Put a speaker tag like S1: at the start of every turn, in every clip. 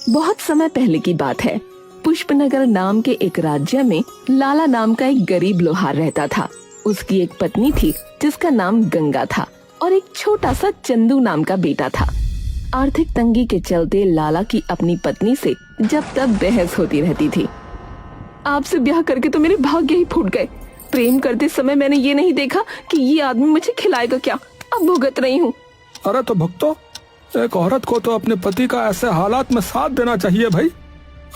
S1: बहुत समय पहले की बात है। पुष्पनगर नाम के एक राज्य में लाला नाम का एक गरीब लोहार रहता था। उसकी एक पत्नी थी जिसका नाम गंगा था और एक छोटा सा चंदू नाम का बेटा था। आर्थिक तंगी के चलते लाला की अपनी पत्नी से जब तक बहस होती रहती थी। आपसे ब्याह करके तो मेरे भाग्य ही फूट गए। प्रेम करते समय मैंने ये नहीं देखा कि ये आदमी मुझे खिलाएगा क्या। अब भुगत रही हूँ।
S2: अरे तो भुगतो, एक औरत को तो अपने पति का ऐसे हालात में साथ देना चाहिए भाई,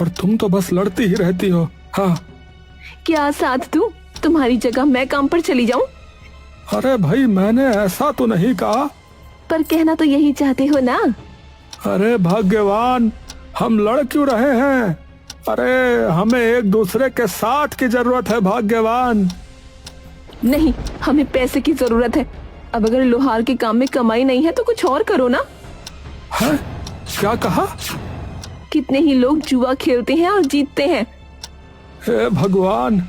S2: और तुम तो बस लड़ती ही रहती हो। हाँ,
S1: क्या साथ दूं? तुम्हारी जगह मैं काम पर चली जाऊं?
S2: अरे भाई मैंने ऐसा तो नहीं कहा।
S1: पर कहना तो यही चाहते हो ना।
S2: अरे भाग्यवान, हम लड़ क्यों रहे हैं? अरे हमें एक दूसरे के साथ की जरूरत है भाग्यवान।
S1: नहीं, हमें पैसे की जरूरत है। अब अगर लोहार के काम में कमाई नहीं है तो कुछ और करो ना।
S2: है? क्या कहा?
S1: कितने ही लोग जुआ खेलते हैं और जीतते हैं।
S2: हे भगवान,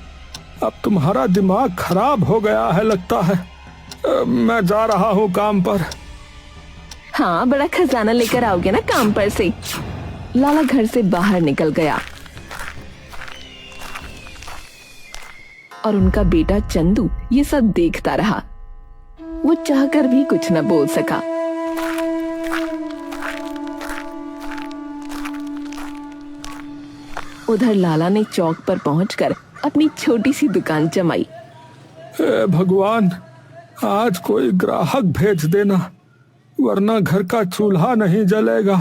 S2: अब तुम्हारा दिमाग खराब हो गया है लगता है। मैं जा रहा हूँ काम पर।
S1: हाँ, बड़ा खजाना लेकर आओगे ना काम पर से। लाला घर से बाहर निकल गया और उनका बेटा चंदू ये सब देखता रहा। वो चाहकर भी कुछ न बोल सका। उधर लाला ने चौक पर पहुंचकर अपनी छोटी सी दुकान जमाई।
S2: हे भगवान, आज कोई ग्राहक भेज देना, वरना घर का चूल्हा नहीं जलेगा।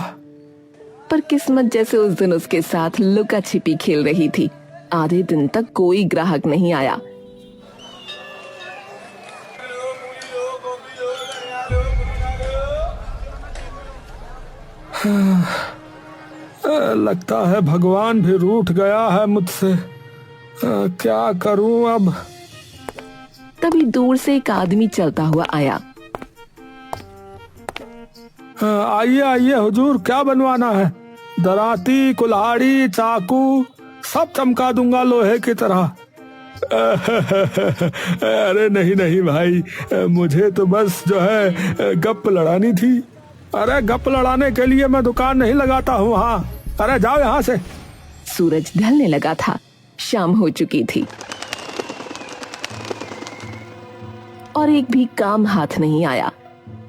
S1: पर किस्मत जैसे उस दिन उसके साथ लुका छिपी खेल रही थी। आधे दिन तक कोई ग्राहक नहीं आया।
S2: लगता है भगवान भी रूठ गया है मुझसे। क्या करूं अब?
S1: तभी दूर से एक आदमी चलता हुआ आया।
S2: आइए आइए हुजूर, क्या बनवाना है? दराती, कुल्हाड़ी, चाकू सब चमका दूंगा लोहे की तरह। अरे नहीं नहीं भाई, मुझे तो बस जो है गप लड़ानी थी। अरे गप लड़ाने के लिए मैं दुकान नहीं लगाता हूँ। हाँ, अरे जाओ यहाँ से।
S1: सूरज ढलने लगा था, शाम हो चुकी थी और एक भी काम हाथ नहीं आया।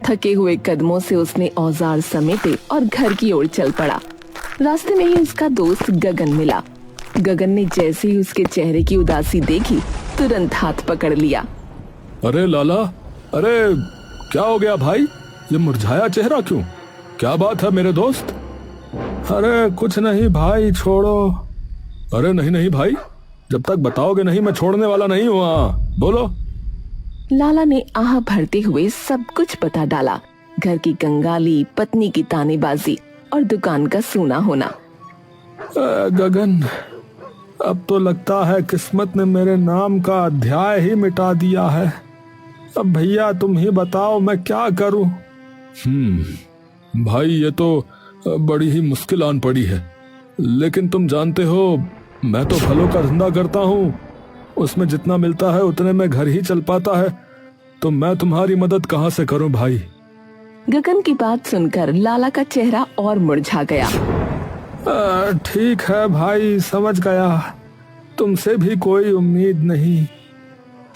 S1: थके हुए कदमों से उसने औजार समेटे और घर की ओर चल पड़ा। रास्ते में ही उसका दोस्त गगन मिला। गगन ने जैसे ही उसके चेहरे की उदासी देखी, तुरंत हाथ पकड़ लिया।
S2: अरे लाला, अरे क्या हो गया भाई? ये मुरझाया चेहरा क्यों? क्या बात है मेरे दोस्त? अरे कुछ नहीं भाई, छोड़ो। अरे नहीं नहीं भाई, जब तक बताओगे नहीं मैं छोड़ने वाला नहीं हूँ। बोलो।
S1: लाला ने आह भरते हुए सब कुछ बता डाला। घर की कंगाली, पत्नी की तानेबाजी और दुकान का सूना होना।
S2: गगन, अब तो लगता है किस्मत ने मेरे नाम का अध्याय ही मिटा दिया है। अब भैया तुम ही बताओ मैं क्या करूं? भाई ये तो बड़ी ही मुश्किल आन पड़ी है, लेकिन तुम जानते हो मैं तो फलों का धंधा करता हूँ। उसमें जितना मिलता है उतने में घर ही चल पाता है, तो मैं तुम्हारी मदद कहाँ से करूं भाई?
S1: गगन की बात सुनकर लाला का चेहरा और मुरझा गया।
S2: ठीक है भाई, समझ गया, तुमसे भी कोई उम्मीद नहीं।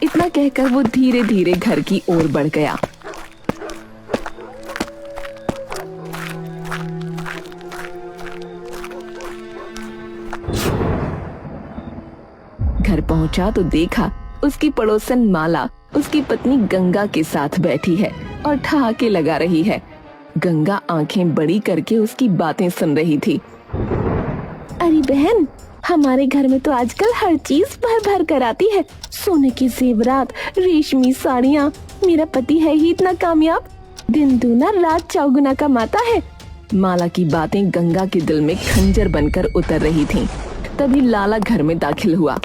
S1: इतना कहकर वो धीरे धीरे घर की ओर बढ़ गया। घर पहुंचा तो देखा उसकी पड़ोसन माला उसकी पत्नी गंगा के साथ बैठी है और ठहाके लगा रही है। गंगा आंखें बड़ी करके उसकी बातें सुन रही थी। अरे बहन, हमारे घर में तो आजकल हर चीज भर भर कर आती है। सोने के जेवरात, रेशमी साड़ियाँ। मेरा पति है ही इतना कामयाब, दिन दूना रात चौगुना कमाता है। माला की बातें गंगा के दिल में खंजर बनकर उतर रही थीं। तभी लाला घर में दाखिल हुआ।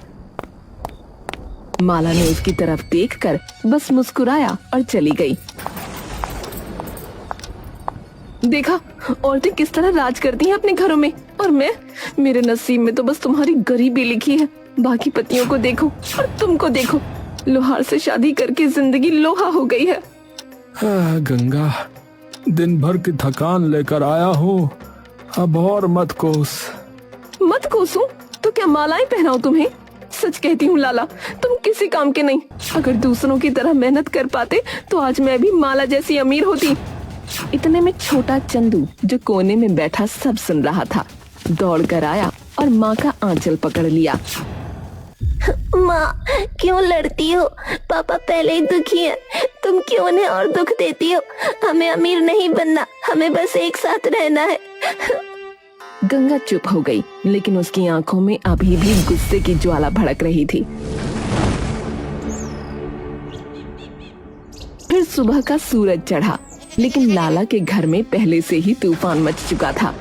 S1: माला ने उसकी तरफ देखकर बस मुस्कुराया और चली गई। देखा, औरतें किस तरह राज करती हैं अपने घरों में, और मेरे नसीब में तो बस तुम्हारी गरीबी लिखी है। बाकी पतियों को देखो और तुमको देखो, लोहार से शादी करके जिंदगी लोहा हो गई है।
S2: गंगा, दिन भर की थकान लेकर आया हूँ, अब और मत कोस।
S1: मत कोसूं तो क्या मालाएं पहनाऊं तुम्हें? सच कहती हूँ लाला, तुम किसी काम के नहीं। अगर दूसरों की तरह मेहनत कर पाते तो आज मैं भी माला जैसी अमीर होती। इतने में छोटा चंदू जो कोने में बैठा सब सुन रहा था, दौड़ कर आया और माँ का आंचल पकड़ लिया।
S3: माँ, क्यों लड़ती हो? पापा पहले ही दुखी है, तुम क्यों उन्हें और दुख देती हो? हमें अमीर नहीं बनना, हमें बस एक साथ रहना है।
S1: गंगा चुप हो गई, लेकिन उसकी आंखों में अभी भी गुस्से की ज्वाला भड़क रही थी। फिर सुबह का सूरज चढ़ा, लेकिन लाला के घर में पहले से ही तूफान मच चुका था।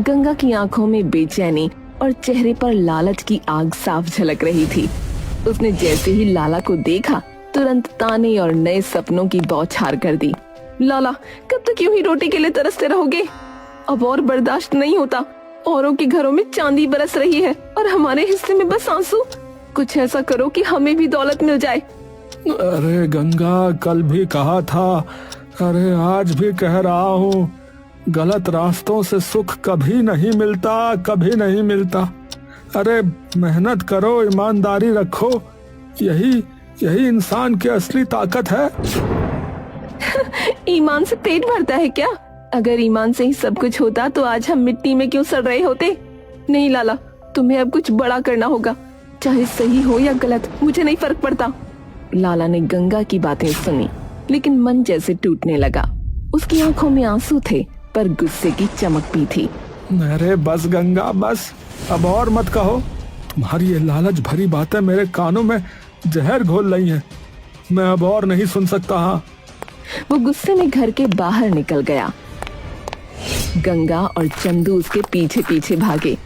S1: गंगा की आंखों में बेचैनी और चेहरे पर लालच की आग साफ झलक रही थी। उसने जैसे ही लाला को देखा, तुरंत ताने और नए सपनों की बौछार कर दी। लाला, कब तक यूं ही रोटी के लिए तरसते रहोगे? अब और बर्दाश्त नहीं होता। औरों के घरों में चांदी बरस रही है और हमारे हिस्से में बस आंसू। कुछ ऐसा करो कि हमें भी दौलत मिल जाए।
S2: अरे गंगा, कल भी कहा था, अरे आज भी कह रहा हूँ, गलत रास्तों से सुख कभी नहीं मिलता, कभी नहीं मिलता। अरे मेहनत करो, ईमानदारी रखो, यही इंसान की असली ताकत है।
S1: ईमान से पेट भरता है क्या? अगर ईमान से ही सब कुछ होता तो आज हम मिट्टी में क्यों सड़ रहे होते? नहीं लाला, तुम्हें अब कुछ बड़ा करना होगा, चाहे सही हो या गलत, मुझे नहीं फर्क पड़ता। लाला ने गंगा की बातें सुनी, लेकिन मन जैसे टूटने लगा। उसकी आंखों में आंसू थे, पर गुस्से की चमक भी थी।
S2: अरे बस गंगा, बस, अब और मत कहो। तुम्हारी ये लालच भरी बातें मेरे कानों में जहर घोल रही हैं। मैं अब और नहीं सुन सकता। हाँ।
S1: वो गुस्से में घर के बाहर निकल गया। गंगा और चंदू उसके पीछे पीछे भागे।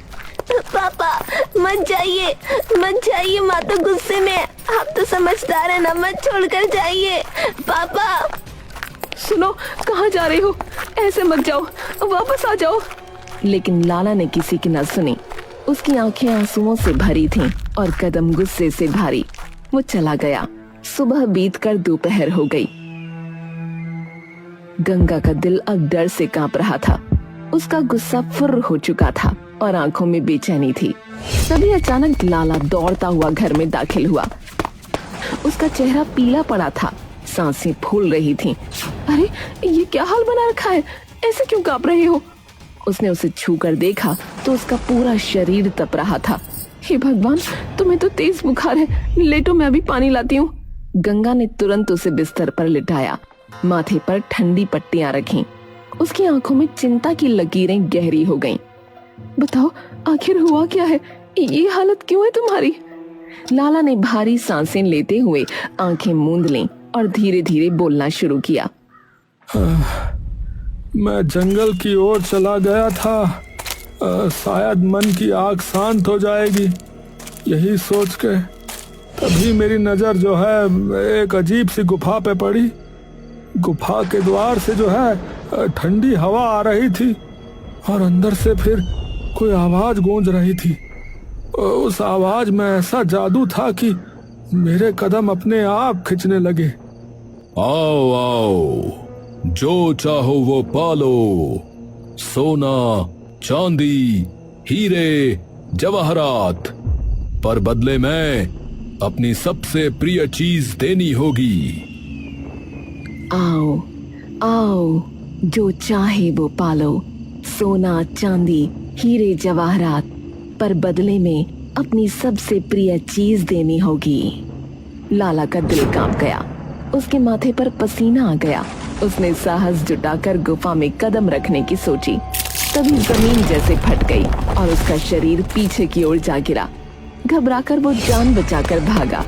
S3: पापा मत जाइए, मत जाइए, माँ तो गुस्से में है। आप तो समझदार है ना, मत छोड़कर जाइए। पापा
S1: सुनो, कहाँ जा रहे हो? ऐसे मत जाओ, वापस आ जाओ। लेकिन लाला ने किसी की न सुनी। उसकी आंखें आंसुओं से भरी थीं और कदम गुस्से से भारी। वो चला गया। सुबह बीतकर दोपहर हो गई। गंगा का दिल अब डर से कांप रहा था। उसका गुस्सा फुर्र हो चुका था और आंखों में बेचैनी थी। तभी अचानक लाला दौड़ता हुआ घर में दाखिल हुआ। उसका चेहरा पीला पड़ा था, सांसें फूल रही थीं। अरे ये क्या हाल बना रखा है? ऐसे क्यों कांप रहे हो? उसने उसे छू कर देखा तो उसका पूरा शरीर तप रहा था। हे भगवान, तुम्हें तो तेज बुखार है, लेटो, मैं अभी पानी लाती हूँ। गंगा ने तुरंत उसे बिस्तर पर लिटाया, माथे पर ठंडी पट्टियां रखीं। उसकी आंखों में चिंता की लकीरें गहरी हो गईं। बताओ, आखिर हुआ क्या है? ये हालत क्यों है तुम्हारी? लाला ने भारी सांसें लेते हुए आंखें मूंद लीं और धीरे धीरे बोलना शुरू किया।
S2: मैं जंगल की ओर चला गया था। शायद मन की आग शांत हो जाएगी, यही सोच के तभी मेरी नजर जो है एक अजीब सी गुफा पे पड़ी। गुफा के द्वार से जो है ठंडी हवा आ रही थी और अंदर से फिर कोई आवाज गूंज रही थी। उस आवाज में ऐसा जादू था कि मेरे कदम अपने आप खिंचने लगे। आओ आओ, जो चाहो वो पालो, सोना, चांदी, हीरे, जवाहरात, पर बदले में अपनी सबसे प्रिय चीज देनी होगी।
S1: आओ आओ, जो चाहे वो पालो, सोना, चांदी, हीरे, जवाहरात, पर बदले में अपनी सबसे प्रिय चीज देनी होगी। लाला का दिल कांप गया, उसके माथे पर पसीना आ गया। उसने साहस जुटाकर गुफा में कदम रखने की सोची। तभी जमीन जैसे फट गई और उसका शरीर पीछे की ओर जा गिरा। घबराकर वो जान बचाकर भागा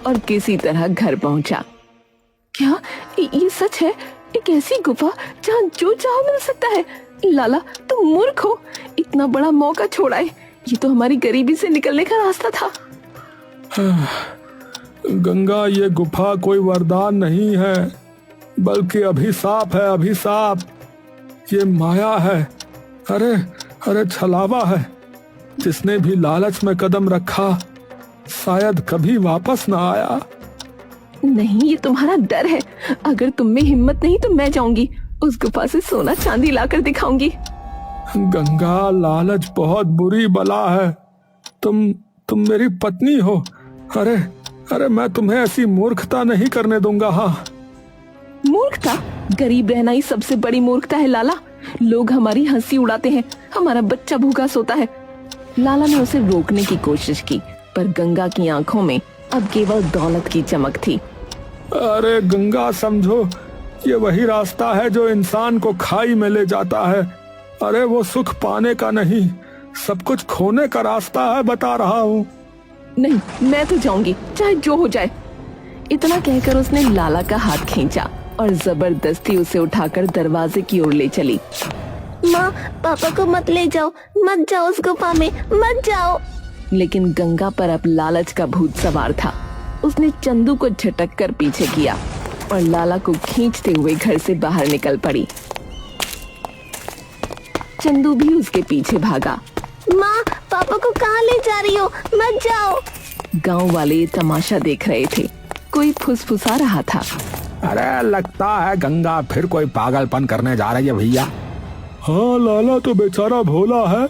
S1: और किसी तरह घर पहुंचा। क्या ये सच है? एक ऐसी गुफा जहाँ जो चाहो मिल सकता है? लाला, तुम मूर्ख हो, इतना बड़ा मौका छोड़ाए। ये तो हमारी गरीबी से निकलने का रास्ता था।
S2: गंगा, ये गुफा कोई वरदान नहीं है, बल्कि अभिशाप है, अभिशाप। ये माया है, अरे छलावा है। जिसने भी लालच में कदम रखा शायद कभी वापस ना आया।
S1: नहीं, ये तुम्हारा डर है। अगर तुम में हिम्मत नहीं तो मैं जाऊंगी। उस गुफा से सोना चांदी लाकर दिखाऊंगी।
S2: गंगा, लालच बहुत बुरी बला है। तुम मेरी पत्नी हो। अरे अरे मैं तुम्हें ऐसी मूर्खता नहीं करने दूंगा। हाँ,
S1: मूर्खता? गरीब रहना ही सबसे बड़ी मूर्खता है लाला। लोग हमारी हंसी उड़ाते हैं, हमारा बच्चा भूखा सोता है। लाला ने उसे रोकने की कोशिश की, पर गंगा की आंखों में अब केवल दौलत की चमक थी।
S2: अरे गंगा, समझो ये वही रास्ता है जो इंसान को खाई में ले जाता है। अरे वो सुख पाने का नहीं, सब कुछ खोने का रास्ता है, बता रहा हूँ।
S1: नहीं, मैं तो जाऊंगी, चाहे जो हो जाए। इतना कहकर उसने लाला का हाथ खींचा और जबरदस्ती उसे उठाकर दरवाजे की ओर ले चली।
S3: माँ, पापा को मत ले जाओ, मत जाओ उस गुफा में, मत जाओ।
S1: लेकिन गंगा पर अब लालच का भूत सवार था। उसने चंदू को झटक कर पीछे किया और लाला को खींचते हुए घर से बाहर निकल पड़ी। चंदू भी उसके पीछे भागा।
S3: माँ, पापा को कहाँ ले जा रही हो? मत जाओ।
S1: गांव वाले ये तमाशा देख रहे थे। कोई फुसफुसा रहा था।
S4: अरे लगता है गंगा फिर कोई पागलपन करने जा रही है भैया।
S2: हाँ, लाला तो बेचारा भोला है,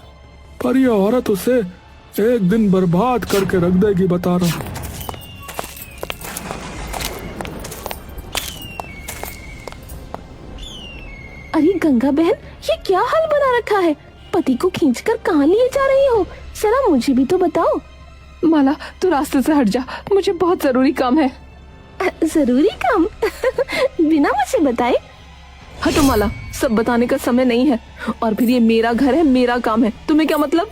S2: पर ये औरत उसे एक दिन बर्बाद करके रख देगी, बता रहा हूं।
S1: अरे गंगा बहन, ये क्या हाल बना रखा है? पति को खींचकर कहाँ लिए जा रही हो? जरा मुझे भी तो बताओ। माला, तू रास्ते से हट जा, मुझे बहुत जरूरी काम है।
S3: जरूरी काम? बिना मुझे बताए?
S1: हटो माला, सब बताने का समय नहीं है। और फिर ये मेरा घर है, मेरा काम है, तुम्हें क्या मतलब?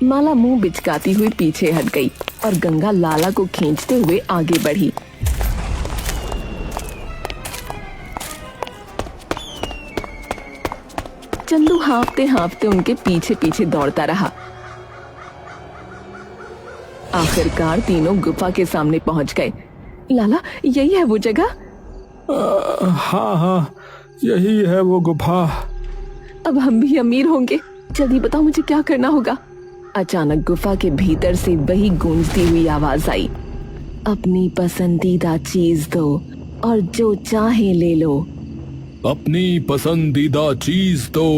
S1: माला मुंह बिचकाती हुई पीछे हट गई और गंगा लाला को खींचते हुए आगे बढ़ी। चंदू हाँफते हाँफते उनके पीछे पीछे दौड़ता रहा। आखिरकार तीनों गुफा के सामने पहुंच गए। लाला, यही है वो जगह?
S2: हाँ हाँ, यही है वो गुफा।
S1: अब हम भी अमीर होंगे। जल्दी बताओ, मुझे क्या करना होगा? अचानक गुफा के भीतर से वही गूंजती हुई आवाज आई। अपनी पसंदीदा चीज दो और जो चाहे ले लो।
S2: अपनी पसंदीदा चीज दो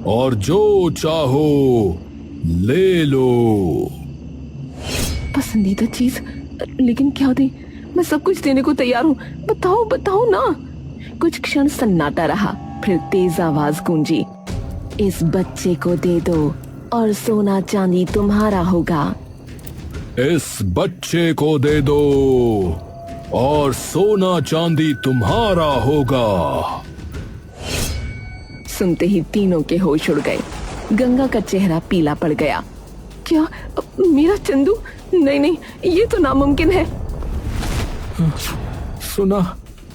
S2: और जो चाहो ले लो।
S1: पसंदीदा चीज? लेकिन क्या दे? मैं सब कुछ देने को तैयार हूँ, बताओ बताओ ना। कुछ क्षण सन्नाटा रहा, फिर तेज आवाज गूंजी। इस बच्चे को दे दो और सोना चांदी तुम्हारा होगा।
S2: इस बच्चे को दे दो और सोना चांदी तुम्हारा होगा।
S1: सुनते ही तीनों के होश उड़ गए। गंगा का चेहरा पीला पड़ गया। क्या मेरा चंदू? नहीं नहीं, ये तो नामुमकिन है।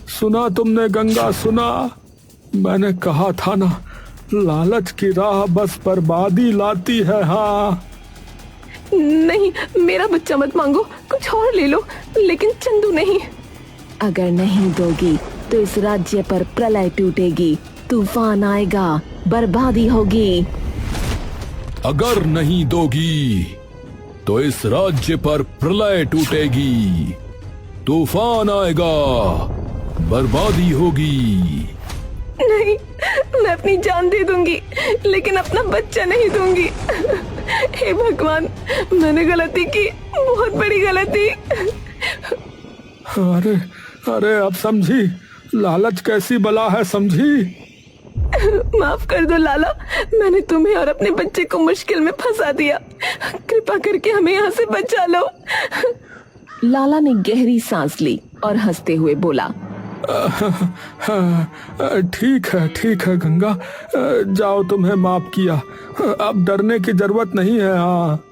S2: सुना तुमने गंगा, सुना? मैंने कहा था ना, लालच की राह बस बर्बादी लाती है। हाँ,
S1: नहीं, मेरा बच्चा मत मांगो, कुछ और ले लो, लेकिन चंदू नहीं। अगर नहीं दोगी तो इस राज्य पर प्रलय टूटेगी, तूफान आएगा, बर्बादी होगी।
S2: अगर नहीं दोगी तो इस राज्य पर प्रलय टूटेगी, तूफान आएगा, बर्बादी होगी।
S1: नहीं, मैं अपनी जान दे दूंगी, लेकिन अपना बच्चा नहीं दूंगी। हे भगवान, मैंने गलती की, बहुत बड़ी गलती।
S2: अरे अरे, अब समझी लालच कैसी बला है, समझी?
S1: माफ कर दो लाला, मैंने तुम्हें और अपने बच्चे को मुश्किल में फंसा दिया। कृपा करके हमें यहाँ से बचा लो। लाला ने गहरी सांस ली और हंसते हुए बोला,
S2: ठीक है गंगा, जाओ, तुम्हें माफ किया, अब डरने की जरूरत नहीं है। हाँ।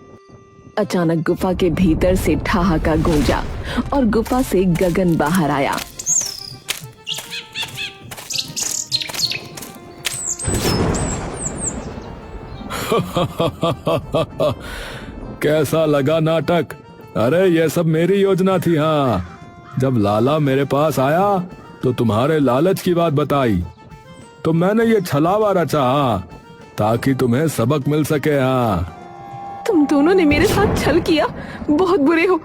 S1: अचानक गुफा के भीतर से ठहाका गूंजा और गुफा से गगन बाहर आया।
S2: कैसा लगा नाटक? अरे ये सब मेरी योजना थी। हाँ, जब लाला मेरे पास आया तो तुम्हारे लालच की बात बताई, तो मैंने ये छलावा रचा, ताकि तुम्हें सबक मिल सके। हाँ,
S1: तुम दोनों ने मेरे साथ छल किया, बहुत बुरे हो,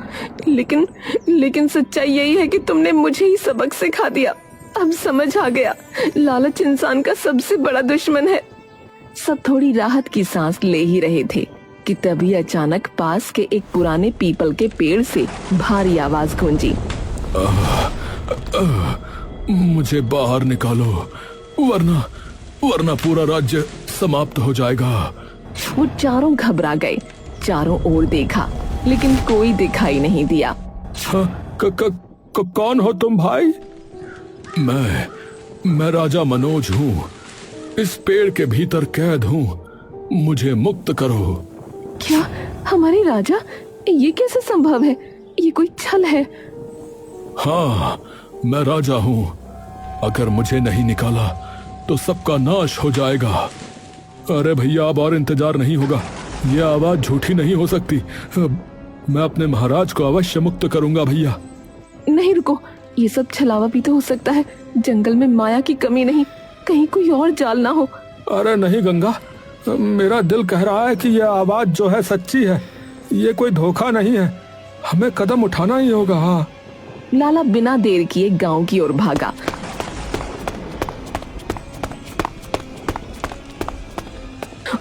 S1: लेकिन सच्चाई यही है कि तुमने मुझे ही सबक सिखा दिया। अब समझ आ गया, लालच इंसान का सबसे बड़ा दुश्मन है। सब थोड़ी राहत की सांस ले ही रहे थे कि तभी अचानक पास के एक पुराने पीपल के पेड़ से भारी आवाज गूंजी।
S2: मुझे बाहर निकालो, वरना पूरा राज्य समाप्त हो जाएगा।
S1: वो चारों घबरा गए, चारों ओर देखा लेकिन कोई दिखाई नहीं दिया।
S2: कौन हो तुम भाई? मैं राजा मनोज हूँ, इस पेड़ के भीतर कैद हूँ, मुझे मुक्त करो।
S1: क्या हमारे राजा? ये कैसे संभव है? ये कोई छल है।
S2: हाँ, मैं राजा हूँ, अगर मुझे नहीं निकाला तो सबका नाश हो जाएगा। अरे भैया, अब और इंतजार नहीं होगा, ये आवाज झूठी नहीं हो सकती। मैं अपने महाराज को अवश्य मुक्त करूंगा भैया।
S1: नहीं रुको, ये सब छलावा भी तो हो सकता है। जंगल में माया की कमी नहीं, कहीं कोई और जाल ना हो।
S2: अरे नहीं गंगा, मेरा दिल कह रहा है कि यह आवाज जो है सच्ची है, ये कोई धोखा नहीं है, हमें कदम उठाना ही होगा। हाँ।
S1: लाला बिना देर किए गांव की ओर भागा।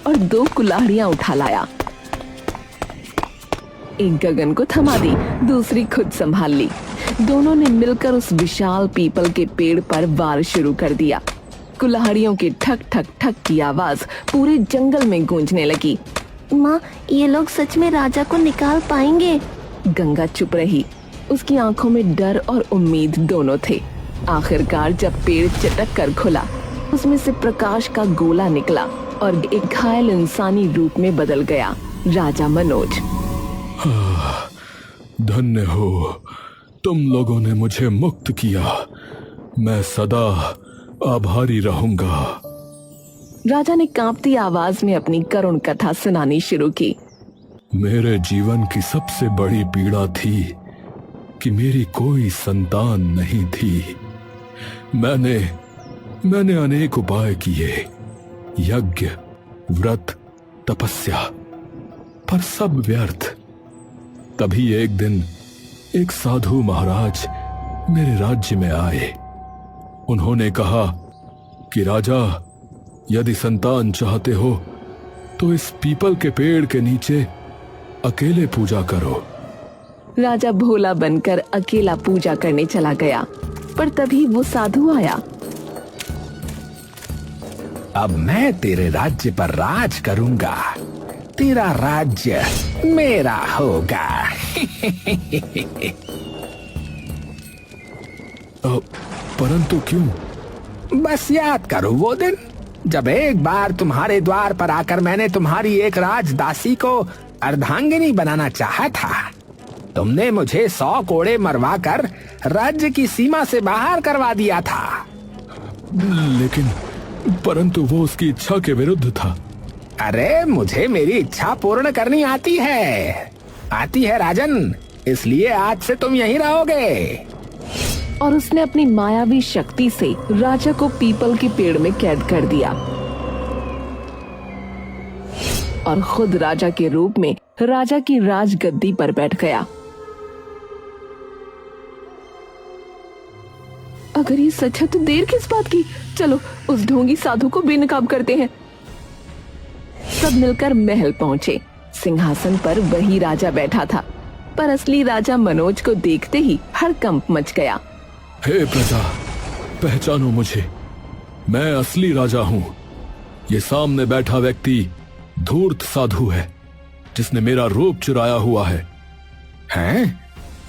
S1: और 2 कुल्हाड़ियां उठा लाया। एक गगन को थमा दी, दूसरी खुद संभाल ली। दोनों ने मिलकर उस विशाल पीपल के पेड़ पर वार शुरू कर दिया। कुल्हाड़ियों की ठक ठक ठक की आवाज पूरे जंगल में गूंजने लगी।
S3: माँ, ये लोग सच में राजा को निकाल पाएंगे?
S1: गंगा चुप रही, उसकी आंखों में डर और उम्मीद दोनों थे। आखिरकार जब पेड़ चटक कर खुला, उसमें से प्रकाश का गोला निकला और एक घायल इंसानी रूप में बदल गया। राजा मनोज।
S2: धन्य हो, तुम लोगों ने मुझे मुक्त किया, मैं सदा आभारी रहूंगा।
S1: राजा ने कांपती आवाज में अपनी करुण कथा सुनानी शुरू की।
S2: मेरे जीवन की सबसे बड़ी पीड़ा थी कि मेरी कोई संतान नहीं थी। मैंने अनेक उपाय किए, यज्ञ, व्रत, तपस्या, पर सब व्यर्थ। तभी एक दिन एक साधु महाराज मेरे राज्य में आए। उन्होंने कहा कि राजा, यदि संतान चाहते हो तो इस पीपल के पेड़ के नीचे अकेले पूजा करो।
S1: राजा भोला बनकर अकेला पूजा करने चला गया, पर तभी वो साधु आया।
S4: अब मैं तेरे राज्य पर राज करूंगा, तेरा राज्य मेरा होगा।
S2: परंतु क्यों?
S4: बस याद करो वो दिन जब एक बार तुम्हारे द्वार पर आकर मैंने तुम्हारी एक राजदासी को अर्धांगिनी बनाना चाहा था। तुमने मुझे 100 कोड़े मरवाकर राज्य की सीमा से बाहर करवा दिया था।
S2: लेकिन परंतु वो उसकी इच्छा के विरुद्ध था।
S4: अरे मुझे मेरी इच्छा पूर्ण करनी आती है राजन, इसलिए आज से तुम यहीं रहोगे।
S1: और उसने अपनी मायावी शक्ति से राजा को पीपल के पेड़ में कैद कर दिया और खुद राजा के रूप में राजा की राजगद्दी पर बैठ गया। अगर ये सच है तो देर किस बात की? चलो उस ढोंगी साधु को बेनकाब करते हैं। सब मिलकर महल पहुंचे। सिंहासन पर वही राजा बैठा था, पर असली राजा मनोज को देखते ही हड़कंप मच गया।
S2: हे प्रजा, पहचानो मुझे, मैं असली राजा हूँ। ये सामने बैठा व्यक्ति धूर्त साधु है, जिसने मेरा रूप चुराया हुआ है।
S4: हैं?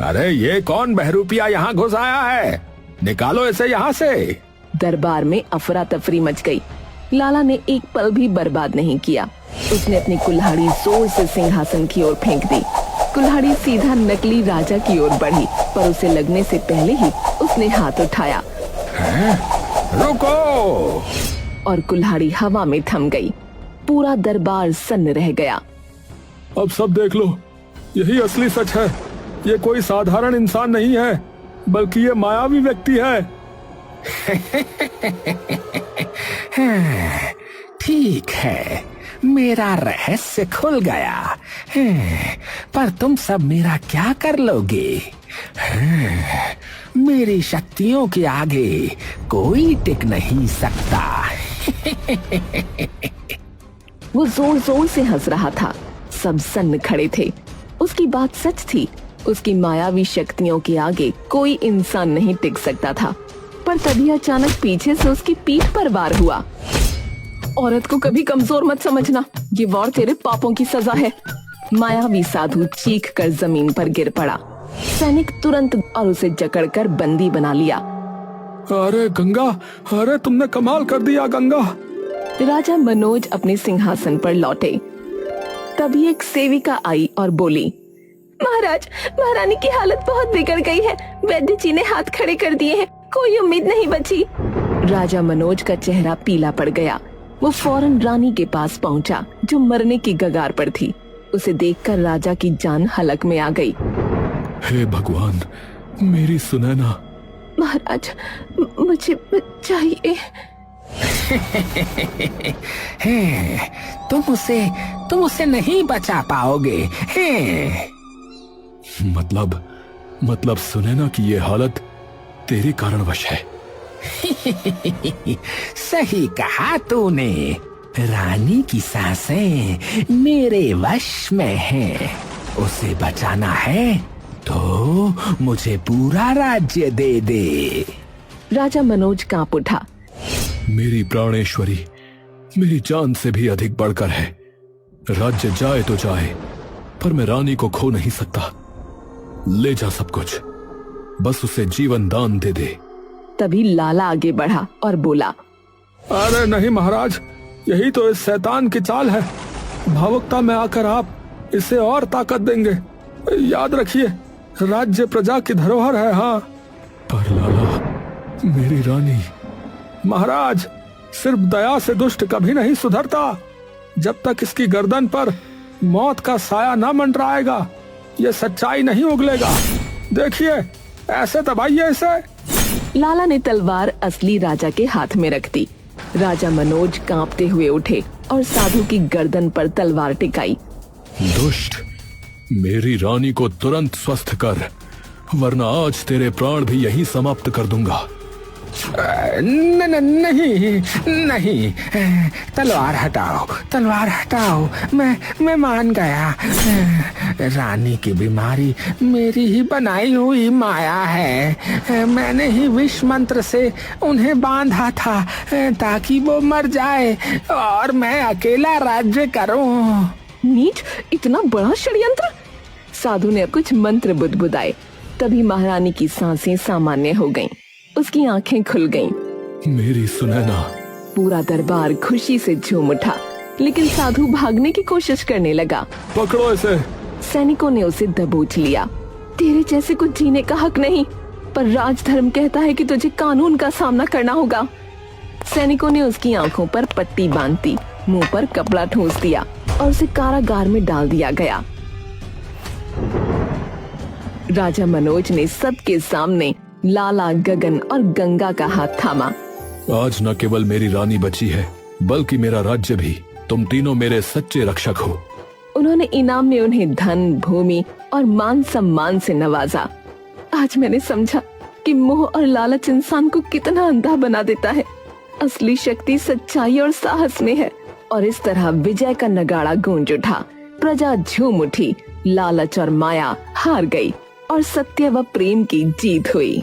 S4: अरे ये कौन बहरूपिया यहाँ घुस आया है? निकालो इसे यहाँ से।
S1: दरबार में अफरा तफरी मच गई। लाला ने एक पल भी बर्बाद नहीं किया। उसने अपनी कुल्हाड़ी जोर से सिंहासन की ओर फेंक दी। कुल्हाड़ी सीधा नकली राजा की ओर बढ़ी, पर उसे लगने से पहले ही उसने हाथ उठाया।
S4: रुको!
S1: और कुल्हाड़ी हवा में थम गई। पूरा दरबार सन्न रह गया।
S2: अब सब देख लो, यही असली सच है। ये कोई साधारण इंसान नहीं है, बल्कि ये मायावी व्यक्ति है।
S4: ठीक है, मेरा रहस्य खुल गया। पर तुम सब मेरा क्या कर लोगे? मेरी शक्तियों के आगे कोई टिक नहीं सकता।
S1: वो जोर जोर से हंस रहा था। सब सन्न खड़े थे। उसकी बात सच थी। उसकी मायावी शक्तियों के आगे कोई इंसान नहीं टिक सकता था। पर तभी अचानक पीछे से उसकी पीठ पर वार हुआ। औरत को कभी कमजोर मत समझना, ये वार तेरे पापों की सजा है। मायावी साधु चीख कर जमीन पर गिर पड़ा। सैनिक तुरंत और उसे जकड़कर बंदी बना लिया।
S2: अरे गंगा, अरे तुमने कमाल कर दिया गंगा।
S1: राजा मनोज अपने सिंहासन पर लौटे। तभी एक सेविका आई और बोली, महाराज, महारानी की हालत बहुत बिगड़ गई है। वैद्य जी ने हाथ खड़े कर दिए हैं, कोई उम्मीद नहीं बची। राजा मनोज का चेहरा पीला पड़ गया। वो फौरन रानी के पास पहुंचा, जो मरने की कगार पर थी। उसे देखकर राजा की जान हलक में आ गई।
S2: हे भगवान, मेरी सुनैना।
S1: महाराज, मुझे चाहिए।
S4: तुम उसे नहीं बचा पाओगे।
S2: मतलब सुनैना की ये हालत तेरे कारणवश है।
S4: सही कहा तूने। रानी की सांसें मेरे वश में हैं। उसे बचाना है तो मुझे पूरा राज्य दे दे।
S1: राजा मनोज कांप उठा।
S2: मेरी प्राणेश्वरी मेरी जान से भी अधिक बढ़कर है। राज्य जाए तो जाए, पर मैं रानी को खो नहीं सकता। ले जा सब कुछ, बस उसे जीवन दान दे दे।
S1: तभी लाला आगे बढ़ा और बोला,
S2: अरे नहीं महाराज, यही तो इस शैतान की चाल है। भावुकता में आकर आप इसे और ताकत देंगे। याद रखिए, राज्य प्रजा की धरोहर है। हाँ, पर लाला, मेरी रानी। महाराज, सिर्फ दया से दुष्ट कभी नहीं सुधरता। जब तक इसकी गर्दन पर मौत का साया न मंडराएगा, ये सच्चाई नहीं उगलेगा। देखिए, ऐसे दबाइए इसे।
S1: लाला ने तलवार असली राजा के हाथ में रख दी। राजा मनोज कांपते हुए उठे और साधु की गर्दन पर तलवार टिकाई।
S2: दुष्ट, मेरी रानी को तुरंत स्वस्थ कर, वरना आज तेरे प्राण भी यहीं समाप्त कर दूंगा।
S4: नहीं, तलवार हटाओ। मैं मान गया। रानी की बीमारी मेरी ही बनाई हुई माया है। मैंने ही विष मंत्र से उन्हें बांधा था ताकि वो मर जाए और मैं अकेला राज्य करूं।
S1: नीच, इतना बड़ा षड्यंत्र। साधु ने कुछ मंत्र बुदबुदाए। तभी महारानी की सांसें सामान्य हो गईं। उसकी आंखें खुल गईं।
S2: मेरी सुनैना।
S1: पूरा दरबार खुशी से झूम उठा, लेकिन साधु भागने की कोशिश करने लगा।
S2: पकड़ो इसे।
S1: सैनिकों ने उसे दबोच लिया। तेरे जैसे को जीने का हक नहीं, पर राजधर्म कहता है कि तुझे कानून का सामना करना होगा। सैनिकों ने उसकी आंखों पर पट्टी बांध दी, मुंह पर कपड़ा ठूंस दिया और उसे कारागार में डाल दिया गया। राजा मनोज ने सबके सामने लाला, गगन और गंगा का हाथ थामा।
S2: आज न केवल मेरी रानी बची है, बल्कि मेरा राज्य भी। तुम तीनों मेरे सच्चे रक्षक हो।
S1: उन्होंने इनाम में उन्हें धन, भूमि और मान सम्मान से नवाजा। आज मैंने समझा कि मोह और लालच इंसान को कितना अंधा बना देता है। असली शक्ति सच्चाई और साहस में है। और इस तरह विजय का नगाड़ा गूंज उठा। प्रजा झूम उठी। लालच और माया हार गई और सत्य व प्रेम की जीत हुई।